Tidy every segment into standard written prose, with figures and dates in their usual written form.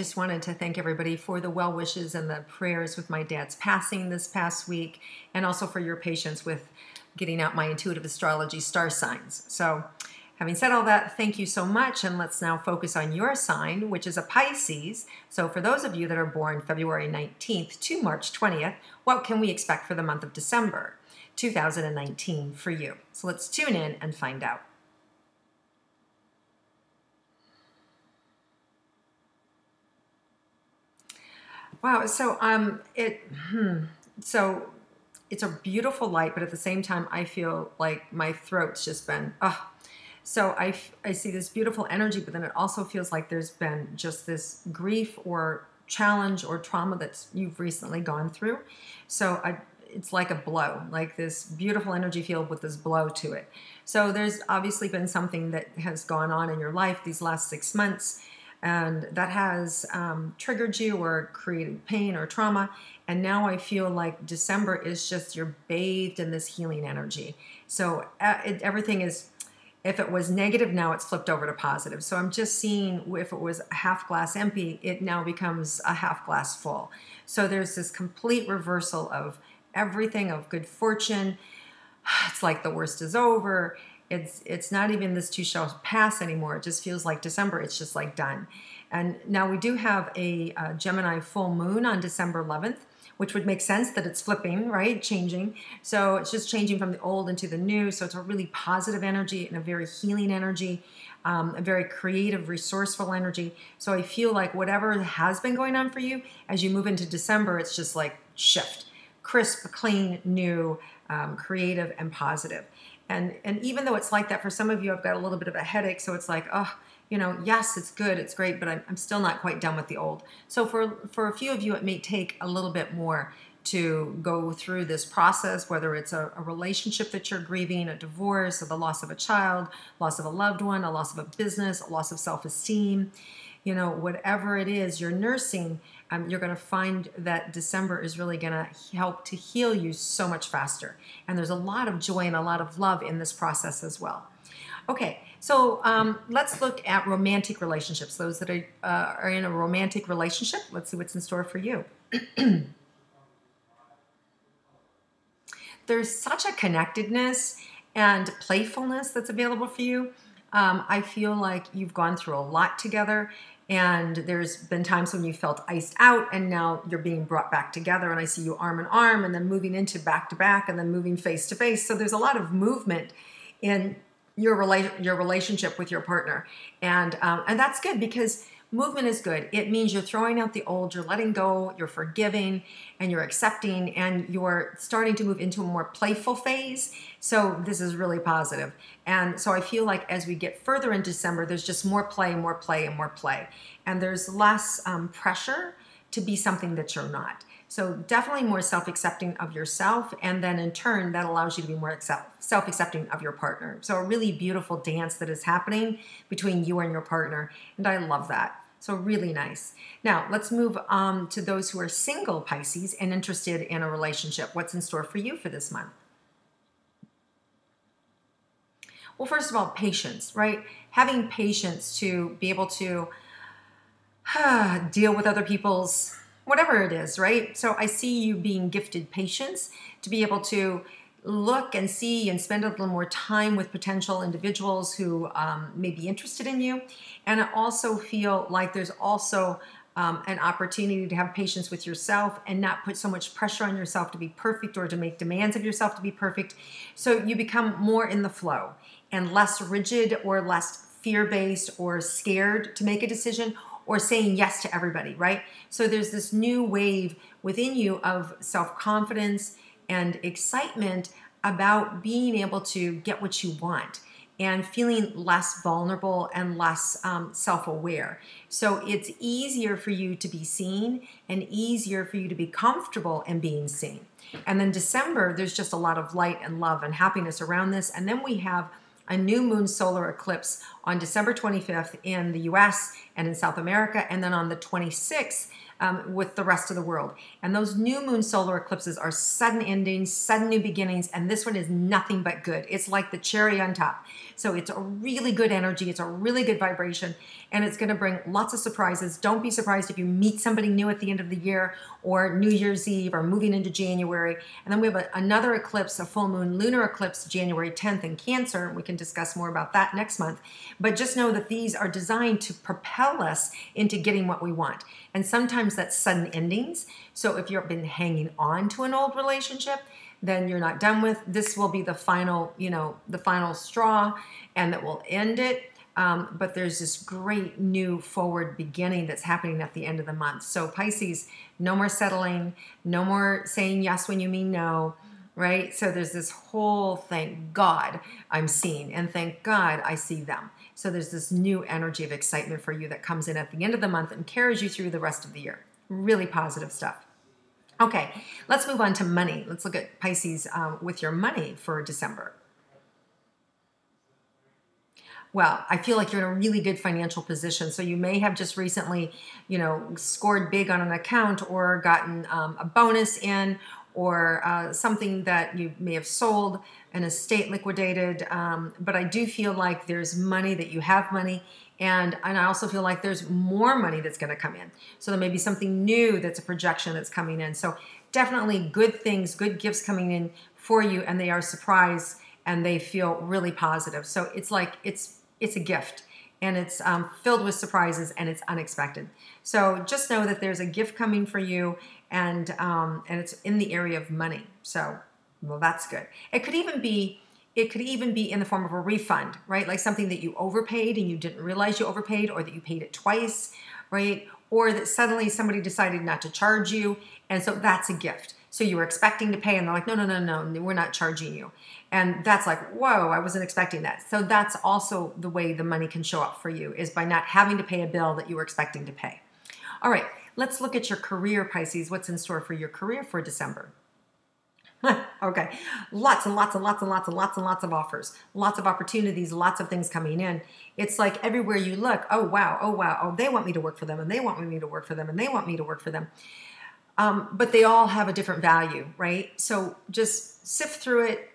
just wanted to thank everybody for the well wishes and the prayers with my dad's passing this past week, and also for your patience with getting out my intuitive astrology star signs. So having said all that, thank you so much, and let's now focus on your sign, which is a Pisces. So for those of you that are born February 19th to March 20th, what can we expect for the month of December 2019 for you? So let's tune in and find out. Wow, so so it's a beautiful light, but at the same time, I feel like my throat's just been, So I see this beautiful energy, but then it also feels like there's been just this grief or challenge or trauma that you've recently gone through. So it's like a blow, like this beautiful energy field with this blow to it. So there's obviously been something that has gone on in your life these last 6 months, and that has triggered you or created pain or trauma. And now I feel like December is just, you're bathed in this healing energy. So everything is, if it was negative, now it's flipped over to positive. So I'm just seeing, if it was a half glass empty, it now becomes a half glass full. So there's this complete reversal of everything, of good fortune. It's like the worst is over. It's not even this too shall pass anymore. It just feels like December, it's just like done. And now we do have a Gemini full moon on December 11th, which would make sense that it's flipping, right? Changing. So it's just changing from the old into the new. So it's a really positive energy and a very healing energy, a very creative, resourceful energy. So I feel like whatever has been going on for you, as you move into December, it's just like shift. Crisp, clean, new, creative, and positive. And even though it's like that for some of you, I've got a little bit of a headache. So it's like, yes, it's good, it's great, but I'm still not quite done with the old. So for a few of you, it may take a little bit more to go through this process, whether it's a relationship that you're grieving, a divorce, or the loss of a child, loss of a loved one, a loss of a business, a loss of self-esteem. Whatever it is you're nursing, you're going to find that December is really going to help to heal you so much faster. And there's a lot of joy and a lot of love in this process as well. Okay, so let's look at romantic relationships. Those that are in a romantic relationship, let's see what's in store for you. There's such a connectedness and playfulness that's available for you. I feel like you've gone through a lot together, and there's been times when you felt iced out, and now you're being brought back together, and I see you arm in arm, and then moving into back to back, and then moving face to face. So there's a lot of movement in your relationship with your partner, and that's good, because movement is good. It means you're throwing out the old, you're letting go, you're forgiving, and you're accepting, and you're starting to move into a more playful phase. So this is really positive. And so I feel like as we get further in December, there's just more play, more play, and more play. And there's less pressure to be something that you're not. So definitely more self-accepting of yourself, and then in turn, that allows you to be more self-accepting of your partner. So a really beautiful dance that is happening between you and your partner, and I love that. So really nice. Now, let's move on to those who are single Pisces and interested in a relationship. What's in store for you for this month? Well, first of all, patience, right? Having patience to be able to deal with other people's whatever it is, right? So I see you being gifted patience to be able to look and see and spend a little more time with potential individuals who may be interested in you. And I also feel like there's also an opportunity to have patience with yourself and not put so much pressure on yourself to be perfect or to make demands of yourself to be perfect. So you become more in the flow and less rigid or less fear-based or scared to make a decision or saying yes to everybody, right? So there's this new wave within you of self-confidence and excitement about being able to get what you want and feeling less vulnerable and less self-aware. So it's easier for you to be seen and easier for you to be comfortable in being seen. And then December, there's just a lot of light and love and happiness around this. And then we have a new moon solar eclipse on December 25th in the US and in South America. And then on the 26th, with the rest of the world. And those new moon solar eclipses are sudden endings, sudden new beginnings, and this one is nothing but good. It's like the cherry on top. So it's a really good energy, it's a really good vibration, and it's going to bring lots of surprises. Don't be surprised if you meet somebody new at the end of the year, or New Year's Eve, or moving into January. And then we have another eclipse, a full moon lunar eclipse, January 10th in Cancer. We can discuss more about that next month. But just know that these are designed to propel us into getting what we want. And sometimes that's sudden endings. So if you've been hanging on to an old relationship, then you're not done with. This will be the final, the final straw, and that will end it. But there's this great new forward beginning that's happening at the end of the month. So Pisces, no more settling, no more saying yes when you mean no, right? So there's this whole thank God I'm seeing, and thank God I see them. So there's this new energy of excitement for you that comes in at the end of the month and carries you through the rest of the year. Really positive stuff. Okay, let's move on to money. Let's look at Pisces with your money for December. Well, I feel like you're in a really good financial position. So you may have just recently, scored big on an account, or gotten a bonus in, or something that you may have sold, an estate liquidated. But I do feel like there's money, that you have money. And I also feel like there's more money that's going to come in. So there may be something new that's a projection that's coming in. So definitely good things, good gifts coming in for you, and they are surprise, and they feel really positive. So it's like it's a gift, and it's filled with surprises, and it's unexpected. So just know that there's a gift coming for you, and it's in the area of money. So, well, that's good. It could even be in the form of a refund, right? Like something that you overpaid and you didn't realize you overpaid, or that you paid it twice, right? Or that suddenly somebody decided not to charge you, and so that's a gift. So you were expecting to pay, and they're like, no, we're not charging you. And that's like, whoa, I wasn't expecting that. So that's also the way the money can show up for you, is by not having to pay a bill that you were expecting to pay. All right, let's look at your career, Pisces. What's in store for your career for December? Okay, lots and lots and lots and lots and lots and lots of offers, lots of opportunities, lots of things coming in. It's like everywhere you look, oh wow, oh they want me to work for them, and they want me to work for them, and they want me to work for them. But they all have a different value, right? So just sift through it.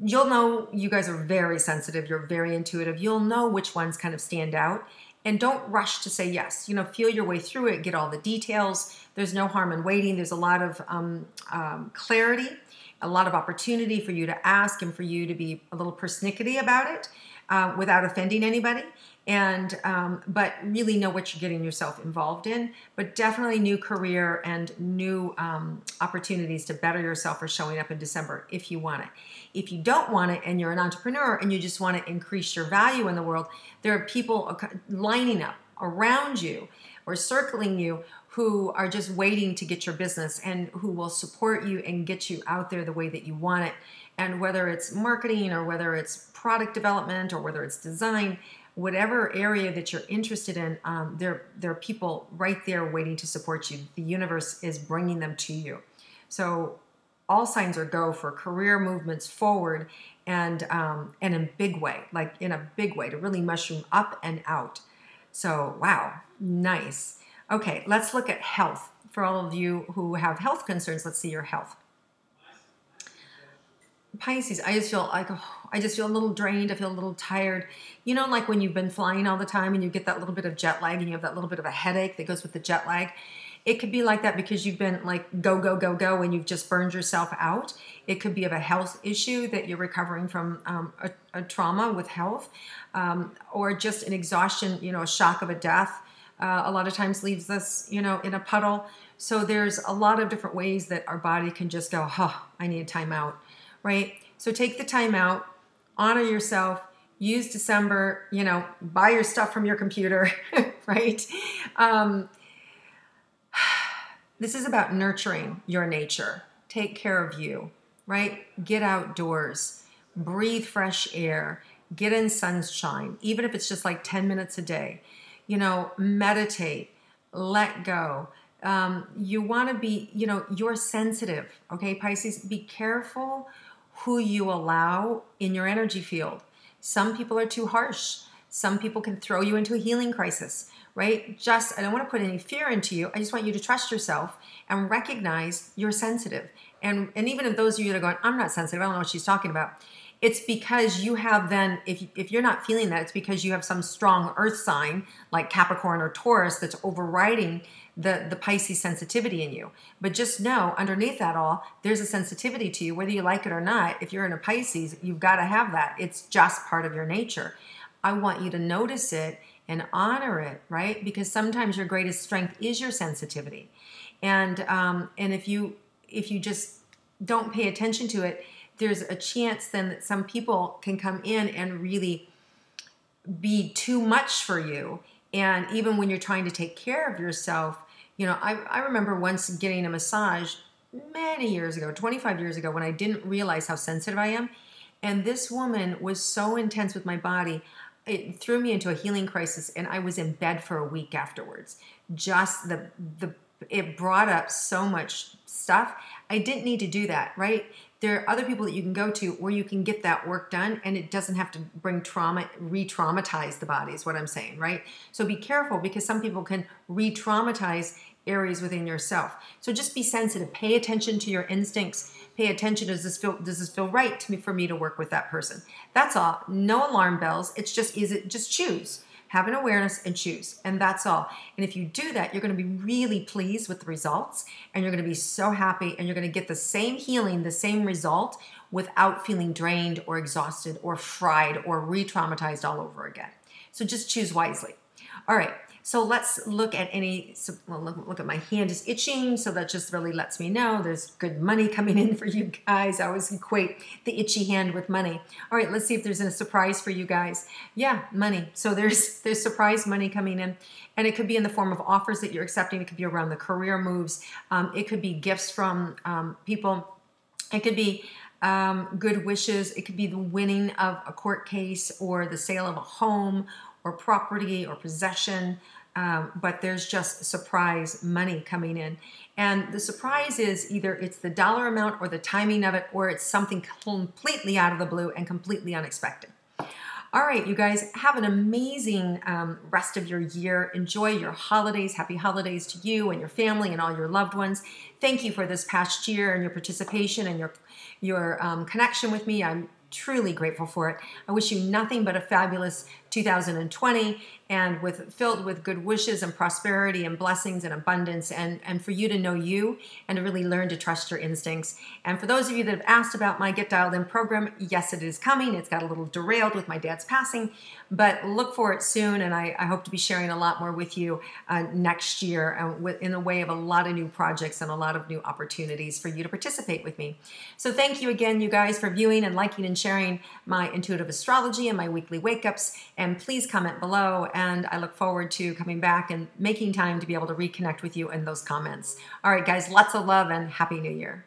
You'll know, you guys are very sensitive, you're very intuitive. You'll know which ones kind of stand out. And don't rush to say yes. Feel your way through it, get all the details. There's no harm in waiting. There's a lot of clarity, a lot of opportunity for you to ask, and for you to be a little persnickety about it without offending anybody. And but really know what you're getting yourself involved in. But definitely new career and new opportunities to better yourself are showing up in December if you want it. If you don't want it, and you're an entrepreneur and you just want to increase your value in the world, there are people lining up around you or circling you who are just waiting to get your business, and who will support you and get you out there the way that you want it. And whether it's marketing, or whether it's product development, or whether it's design, whatever area that you're interested in, there are people right there waiting to support you. The universe is bringing them to you. So all signs are go for career movements forward, and in a big way, to really mushroom up and out. So wow, nice. Okay, let's look at health. For all of you who have health concerns, let's see your health. Pisces, I just feel a little drained. I feel a little tired. Like when you've been flying all the time and you get that little bit of jet lag, and you have that little bit of a headache that goes with the jet lag. It could be like that because you've been like go, go, go, go, and you've just burned yourself out. It could be of a health issue that you're recovering from, a trauma with health, or just an exhaustion, a shock of a death. A lot of times leaves us, in a puddle. So there's a lot of different ways that our body can just go, I need a time out. Right? So take the time out, honor yourself, use December, buy your stuff from your computer, right? This is about nurturing your nature. Take care of you, right? Get outdoors, breathe fresh air, get in sunshine, even if it's just like 10 minutes a day. Meditate, let go. You want to be, you're sensitive, okay, Pisces? Be careful who you allow in your energy field. Some people are too harsh. Some people can throw you into a healing crisis, right? I don't want to put any fear into you. I just want you to trust yourself and recognize you're sensitive. And even if those of you that are going, I'm not sensitive, I don't know what she's talking about. It's because you have then, if you're not feeling that, it's because you have some strong earth sign like Capricorn or Taurus that's overriding the Pisces sensitivity in you. But just know, underneath that all, there's a sensitivity to you, whether you like it or not. If you're in a Pisces, you've got to have that. It's just part of your nature. I want you to notice it and honor it, right? Because sometimes your greatest strength is your sensitivity. And if you just don't pay attention to it, there's a chance then that some people can come in and really be too much for you. And even when you're trying to take care of yourself, I remember once getting a massage many years ago, 25 years ago, when I didn't realize how sensitive I am. And this woman was so intense with my body, it threw me into a healing crisis, and I was in bed for a week afterwards. Just it brought up so much stuff. I didn't need to do that, right? There are other people that you can go to where you can get that work done, and it doesn't have to bring trauma, re-traumatize the body is what I'm saying, right? So be careful, because some people can re-traumatize areas within yourself. So just be sensitive. Pay attention to your instincts. Pay attention. Does this feel right to me for me to work with that person? That's all. No alarm bells. It's just just choose. Have an awareness and choose. And that's all. And if you do that, you're going to be really pleased with the results, and you're going to be so happy, and you're going to get the same healing, the same result, without feeling drained or exhausted or fried or re-traumatized all over again. So just choose wisely. All right. So let's look at look at my hand is itching. So that just really lets me know there's good money coming in for you guys. I always equate the itchy hand with money. All right, let's see if there's a surprise for you guys. Yeah, money. So there's surprise money coming in, and it could be in the form of offers that you're accepting. It could be around the career moves. It could be gifts from people. It could be good wishes. It could be the winning of a court case, or the sale of a home or property or possession. But there's just surprise money coming in. And the surprise is either it's the dollar amount or the timing of it, or it's something completely out of the blue and completely unexpected. All right, you guys, have an amazing rest of your year. Enjoy your holidays. Happy holidays to you and your family and all your loved ones. Thank you for this past year and your participation and your connection with me. I'm truly grateful for it. I wish you nothing but a fabulous 2020, and filled with good wishes and prosperity and blessings and abundance, and for you to know you and to really learn to trust your instincts. And for those of you that have asked about my Get Dialed In program, yes, it is coming. It's got a little derailed with my dad's passing, but look for it soon, and I hope to be sharing a lot more with you next year in the way of a lot of new projects and a lot of new opportunities for you to participate with me. So thank you again, you guys, for viewing and liking and sharing my intuitive astrology and my weekly wake-ups. And please comment below, and I look forward to coming back and making time to be able to reconnect with you in those comments. All right, guys, lots of love and Happy New Year.